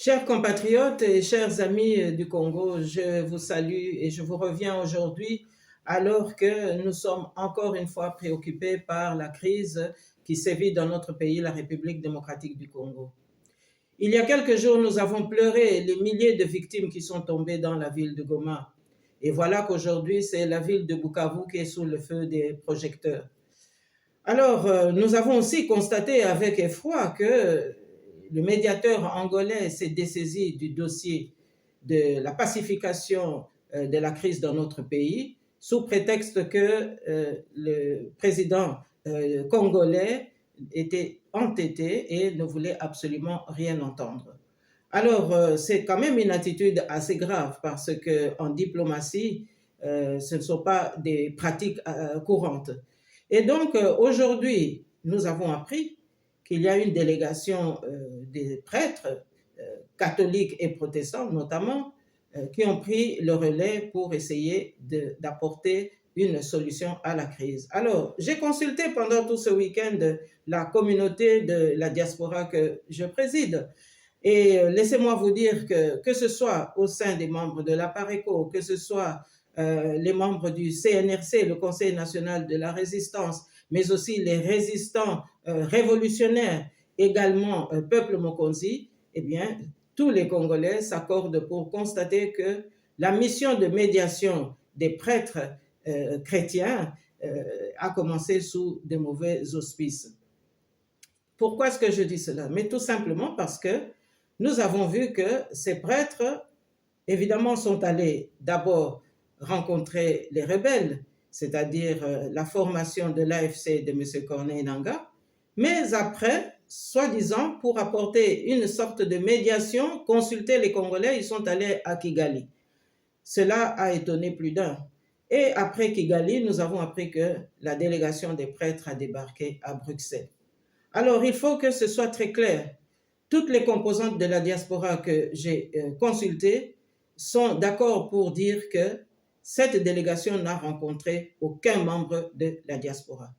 Chers compatriotes et chers amis du Congo, je vous salue et je vous reviens aujourd'hui alors que nous sommes encore une fois préoccupés par la crise qui sévit dans notre pays, la République démocratique du Congo. Il y a quelques jours, nous avons pleuré les milliers de victimes qui sont tombées dans la ville de Goma. Et voilà qu'aujourd'hui, c'est la ville de Bukavu qui est sous le feu des projecteurs. Alors, nous avons aussi constaté avec effroi que le médiateur angolais s'est dessaisi du dossier de la pacification de la crise dans notre pays, sous prétexte que le président congolais était entêté et ne voulait absolument rien entendre. Alors, c'est quand même une attitude assez grave parce qu'en diplomatie, ce ne sont pas des pratiques courantes. Et donc, aujourd'hui, nous avons appris qu'il y a une délégation des prêtres catholiques et protestants notamment qui ont pris le relais pour essayer d'apporter une solution à la crise. Alors, j'ai consulté pendant tout ce week-end la communauté de la diaspora que je préside. Et laissez-moi vous dire que ce soit au sein des membres de la PARECO, que ce soit les membres du CNRC, le Conseil national de la résistance, mais aussi les résistants révolutionnaires, également peuple Mokonzi, eh bien, tous les Congolais s'accordent pour constater que la mission de médiation des prêtres chrétiens a commencé sous de mauvais auspices. Pourquoi est-ce que je dis cela? Mais tout simplement parce que nous avons vu que ces prêtres, évidemment, sont allés d'abord rencontrer les rebelles, c'est-à-dire la formation de l'AFC de M. Corneille Nangaa, mais après, soi-disant, pour apporter une sorte de médiation, consulter les Congolais, ils sont allés à Kigali. Cela a étonné plus d'un. Et après Kigali, nous avons appris que la délégation des prêtres a débarqué à Bruxelles. Alors, il faut que ce soit très clair. Toutes les composantes de la diaspora que j'ai consultées sont d'accord pour dire que cette délégation n'a rencontré aucun membre de la diaspora.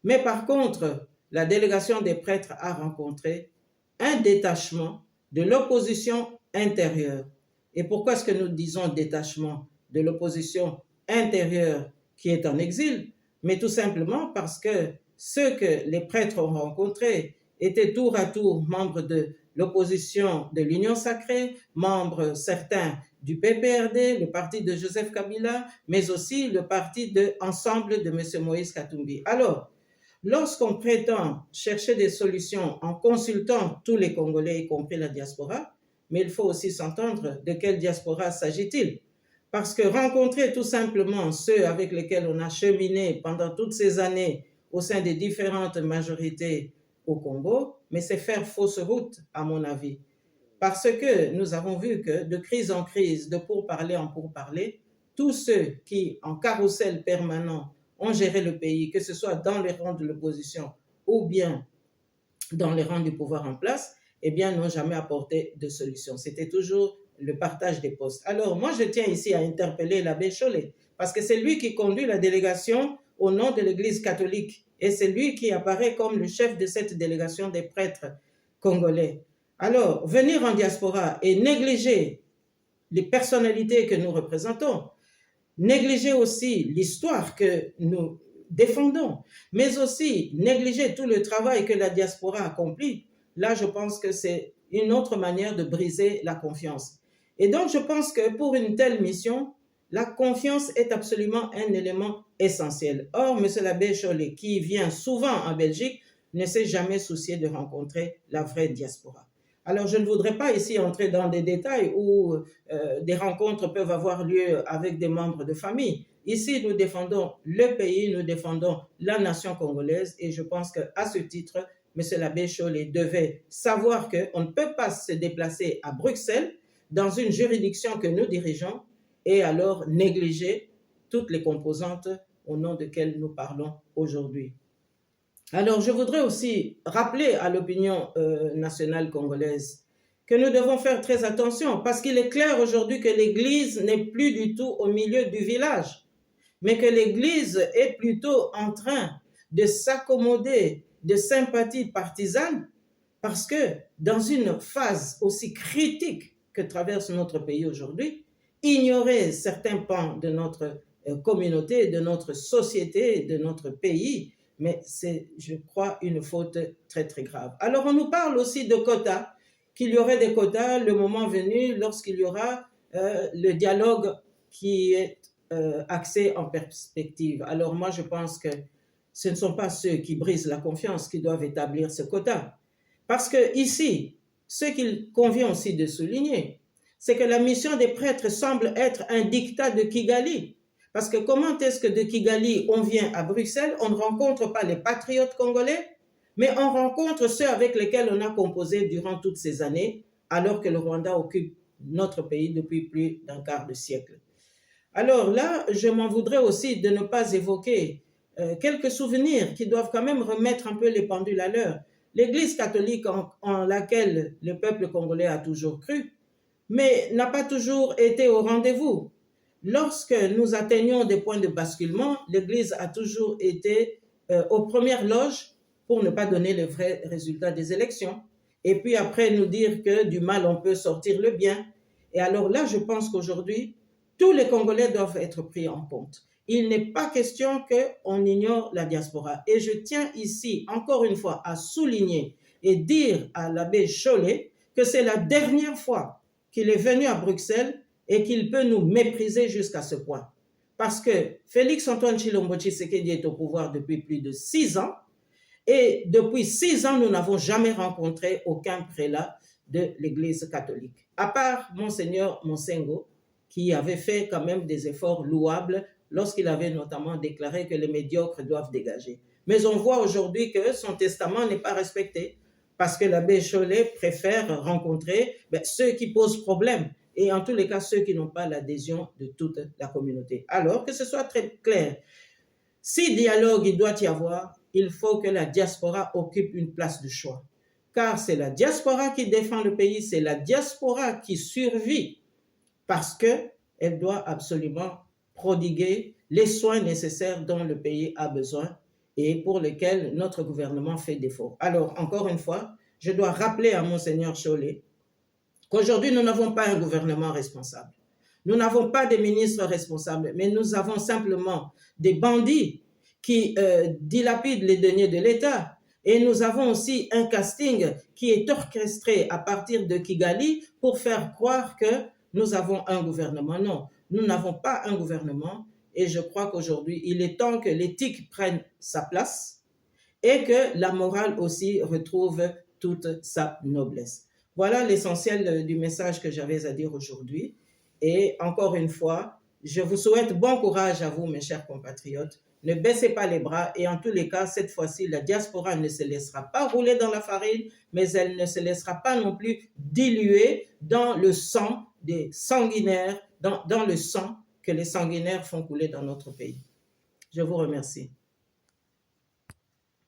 Mais par contre, la délégation des prêtres a rencontré un détachement de l'opposition intérieure. Et pourquoi est-ce que nous disons détachement de l'opposition intérieure qui est en exil? Mais tout simplement parce que ceux que les prêtres ont rencontrés étaient tour à tour membres de l'opposition de l'Union sacrée, membres certains du PPRD, le parti de Joseph Kabila, mais aussi le parti de Ensemble de M. Moïse Katumbi. Alors, lorsqu'on prétend chercher des solutions en consultant tous les Congolais, y compris la diaspora, mais il faut aussi s'entendre de quelle diaspora s'agit-il? Parce que rencontrer tout simplement ceux avec lesquels on a cheminé pendant toutes ces années au sein des différentes majorités au Congo, mais c'est faire fausse route, à mon avis. Parce que nous avons vu que de crise en crise, de pourparler en pourparler, tous ceux qui, en carrousel permanent, ont géré le pays, que ce soit dans les rangs de l'opposition ou bien dans les rangs du pouvoir en place, eh bien, n'ont jamais apporté de solution. C'était toujours le partage des postes. Alors, moi, je tiens ici à interpeller l'abbé Chollet, parce que c'est lui qui conduit la délégation au nom de l'Église catholique, et c'est lui qui apparaît comme le chef de cette délégation des prêtres congolais. Alors, venir en diaspora et négliger les personnalités que nous représentons, négliger aussi l'histoire que nous défendons, mais aussi négliger tout le travail que la diaspora accomplit, là, je pense que c'est une autre manière de briser la confiance. Et donc, je pense que pour une telle mission, la confiance est absolument un élément essentiel. Or, M. l'abbé Chollet, qui vient souvent en Belgique, ne s'est jamais soucié de rencontrer la vraie diaspora. Alors, je ne voudrais pas ici entrer dans des détails où des rencontres peuvent avoir lieu avec des membres de famille. Ici, nous défendons le pays, nous défendons la nation congolaise et je pense qu'à ce titre, M. l'abbé Chollet devait savoir qu'on ne peut pas se déplacer à Bruxelles dans une juridiction que nous dirigeons et alors négliger toutes les composantes au nom desquelles nous parlons aujourd'hui. Alors, je voudrais aussi rappeler à l'opinion nationale congolaise que nous devons faire très attention parce qu'il est clair aujourd'hui que l'Église n'est plus du tout au milieu du village, mais que l'Église est plutôt en train de s'accommoder de sympathies partisanes Parce que dans une phase aussi critique que traverse notre pays aujourd'hui, ignorer certains pans de notre communauté, de notre société, de notre pays, mais c'est, je crois, une faute très, très grave. Alors, on nous parle aussi de quotas, qu'il y aurait des quotas le moment venu lorsqu'il y aura le dialogue qui est axé en perspective. Alors, moi, je pense que ce ne sont pas ceux qui brisent la confiance qui doivent établir ce quota. Parce que ici, ce qu'il convient aussi de souligner, c'est que la mission des prêtres semble être un dictat de Kigali. Parce que comment est-ce que de Kigali, on vient à Bruxelles, on ne rencontre pas les patriotes congolais, mais on rencontre ceux avec lesquels on a composé durant toutes ces années, alors que le Rwanda occupe notre pays depuis plus d'un quart de siècle. Alors là, je m'en voudrais aussi de ne pas évoquer quelques souvenirs qui doivent quand même remettre un peu les pendules à l'heure. L'Église catholique en laquelle le peuple congolais a toujours cru, mais n'a pas toujours été au rendez-vous. Lorsque nous atteignions des points de basculement, l'Église a toujours été aux premières loges pour ne pas donner les vrais résultats des élections. Et puis après nous dire que du mal on peut sortir le bien. Et alors là, je pense qu'aujourd'hui, tous les Congolais doivent être pris en compte. Il n'est pas question qu'on ignore la diaspora. Et je tiens ici, encore une fois, à souligner et dire à l'abbé Chollet que c'est la dernière fois qu'il est venu à Bruxelles et qu'il peut nous mépriser jusqu'à ce point. Parce que Félix-Antoine Tshilombo Tshisekedi est au pouvoir depuis plus de 6 ans et depuis 6 ans, nous n'avons jamais rencontré aucun prélat de l'Église catholique, à part Monseigneur Monsengo, qui avait fait quand même des efforts louables lorsqu'il avait notamment déclaré que les médiocres doivent dégager. Mais on voit aujourd'hui que son testament n'est pas respecté parce que l'abbé Chollet préfère rencontrer ceux qui posent problème et en tous les cas ceux qui n'ont pas l'adhésion de toute la communauté. Alors que ce soit très clair, si dialogue il doit y avoir, il faut que la diaspora occupe une place de choix. Car c'est la diaspora qui défend le pays, c'est la diaspora qui survit parce qu'elle doit absolument prodiguer les soins nécessaires dont le pays a besoin et pour lesquels notre gouvernement fait défaut. Alors, encore une fois, je dois rappeler à Monseigneur Chollet qu'aujourd'hui, nous n'avons pas un gouvernement responsable. Nous n'avons pas des ministres responsables, mais nous avons simplement des bandits qui dilapident les deniers de l'État. Et nous avons aussi un casting qui est orchestré à partir de Kigali pour faire croire que nous avons un gouvernement. Non, nous n'avons pas un gouvernement et je crois qu'aujourd'hui, il est temps que l'éthique prenne sa place et que la morale aussi retrouve toute sa noblesse. Voilà l'essentiel du message que j'avais à dire aujourd'hui. Et encore une fois, je vous souhaite bon courage à vous, mes chers compatriotes. Ne baissez pas les bras et en tous les cas, cette fois-ci, la diaspora ne se laissera pas rouler dans la farine, mais elle ne se laissera pas non plus diluer dans le sang des sanguinaires, dans le sang que les sanguinaires font couler dans notre pays. Je vous remercie.